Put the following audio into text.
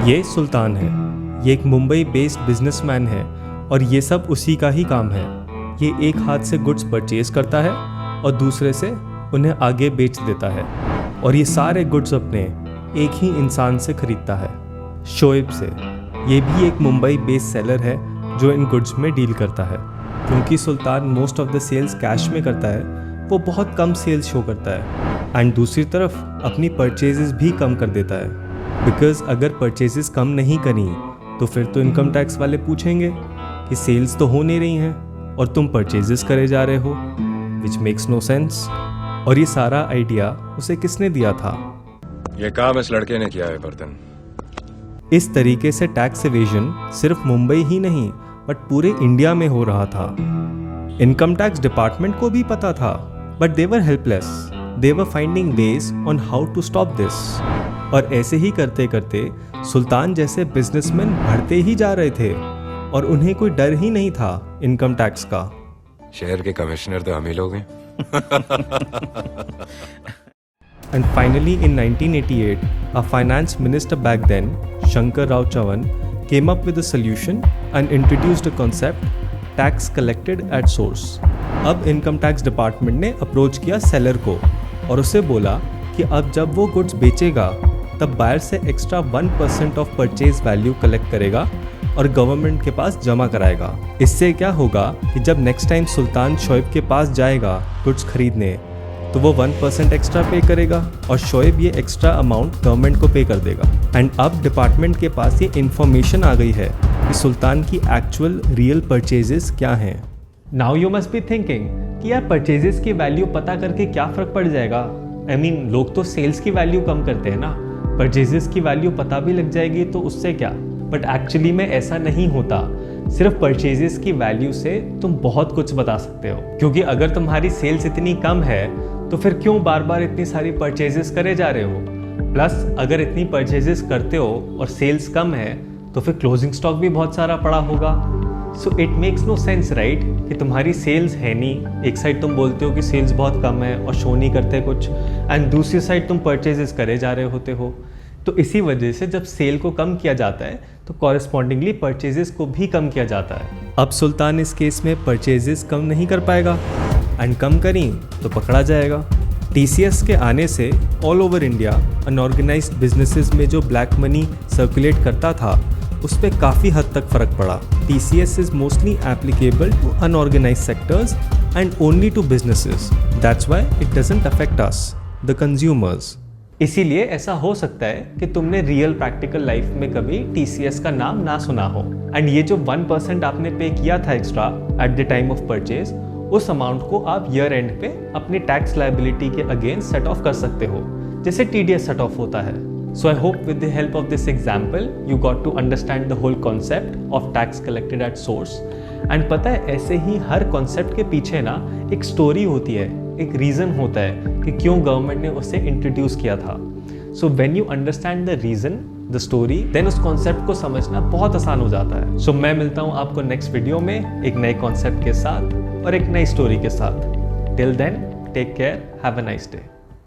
ये सुल्तान है। ये एक मुंबई बेस्ड बिजनेसमैन है और ये सब उसी का ही काम है। ये एक हाथ से गुड्स परचेज करता है और दूसरे से उन्हें आगे बेच देता है और ये सारे गुड्स अपने एक ही इंसान से खरीदता है, शोएब से। ये भी एक मुंबई बेस्ड सेलर है जो इन गुड्स में डील करता है। क्योंकि Sultan most of the sales cash में करता है, वो बहुत कम सेल्स शो करता है एंड दूसरी तरफ अपनी परचेजेस भी कम कर देता है। बिकॉज अगर परचेजेस कम नहीं करी तो फिर तो इनकम टैक्स वाले पूछेंगे कि सेल्स तो हो नहीं रही हैं और तुम परचेजेस करे जा रहे हो, विच मेक्स नो सेंस। और ये सारा आइडिया उसे किसने दिया था? ये काम इस लड़के ने किया है बर्तन। इस तरीके से टैक्स एवेजन सिर्फ मुंबई ही नहीं बट पूरे इंडिया में हो रहा था। इनकम टैक्स डिपार्टमेंट को भी पता था but they were helpless. They were finding ways on how to stop this. और ऐसे ही करते करते सुल्तान जैसे बिजनेसमैन बढ़ते ही जा रहे थे और उन्हें कोई डर ही नहीं था इनकम टैक्स का। शहर के कमिश्नर तो हम ही लोग हैं। And finally in 1988, our finance minister back then, Shankar Rao Chavan, came up with a solution and introduced a concept, tax collected at source. अब इनकम टैक्स डिपार्टमेंट ने अप्रोच किया सेलर को और उसे बोला कि अब जब वो गुड्स बेचेगा तब बायर से extra 1% of purchase value collect करेगा और गवर्नमेंट के पास जमा कराएगा। इससे क्या होगा कि जब नेक्स्ट टाइम सुल्तान शोएब के पास जाएगा गुड्स खरीदने तो वो 1% एक्स्ट्रा पे करेगा और शोएब ये एक्स्ट्रा अमाउंट गवर्नमेंट को पे कर देगा। एंड अब डिपार्टमेंट के पास ये इन्फॉर्मेशन आ गई है कि सुल्तान की एक्चुअल रियल परचेजेस क्या हैं। Now you must be thinking कि यार परचेजेस की वैल्यू पता करके क्या फ़र्क पड़ जाएगा? I mean, लोग तो सेल्स की वैल्यू कम करते हैं ना, परचेजेस की वैल्यू पता भी लग जाएगी तो उससे क्या? बट एक्चुअली में ऐसा नहीं होता। सिर्फ परचेजेस की वैल्यू से तुम बहुत कुछ बता सकते हो, क्योंकि अगर तुम्हारी सेल्स इतनी कम है तो फिर क्यों बार बार इतनी सारी परचेजेस करे जा रहे हो? प्लस अगर इतनी परचेजेस करते हो और सेल्स कम है तो फिर क्लोजिंग स्टॉक भी बहुत सारा पड़ा होगा। So it makes no sense right कि तुम्हारी सेल्स है नहीं, एक साइड तुम बोलते हो कि सेल्स बहुत कम है और शो नहीं करते कुछ, एंड दूसरी साइड तुम परचेजेस करे जा रहे होते हो। तो इसी वजह से जब सेल को कम किया जाता है तो कॉरेस्पॉन्डिंगली परचेजेस को भी कम किया जाता है। अब सुल्तान इस केस में परचेजेस कम नहीं कर पाएगा एंड कम करी तो पकड़ा जाएगा। TCS के आने से all over India unorganised businesses में जो ब्लैक मनी सर्कुलेट करता था उस पर काफ़ी हद तक फ़र्क पड़ा। TCS is mostly applicable to unorganized sectors and only to businesses. That's why it doesn't affect us, the consumers. इसीलिए ऐसा हो सकता है कि तुमने रियल प्रैक्टिकल लाइफ में कभी TCS का नाम ना सुना हो एंड ये जो 1% आपने पे किया था extra at the time of purchase, उस अमाउंट को आप ईयर एंड पे अपनी टैक्स लायबिलिटी के अगेंस्ट सेट ऑफ कर सकते हो, जैसे TDS सेट ऑफ होता है। So I hope with the help of this example you got to understand the whole concept of tax collected at source. And पता है ऐसे ही हर concept के पीछे ना एक story होती है, एक reason होता है कि क्यों गवर्नमेंट ने उसे introduce किया था। So when you understand the reason, the story, then उस concept को समझना बहुत आसान हो जाता है। So मैं मिलता हूँ आपको next video में एक नए concept के साथ और एक नई story के साथ। Till then, take care, have a nice day.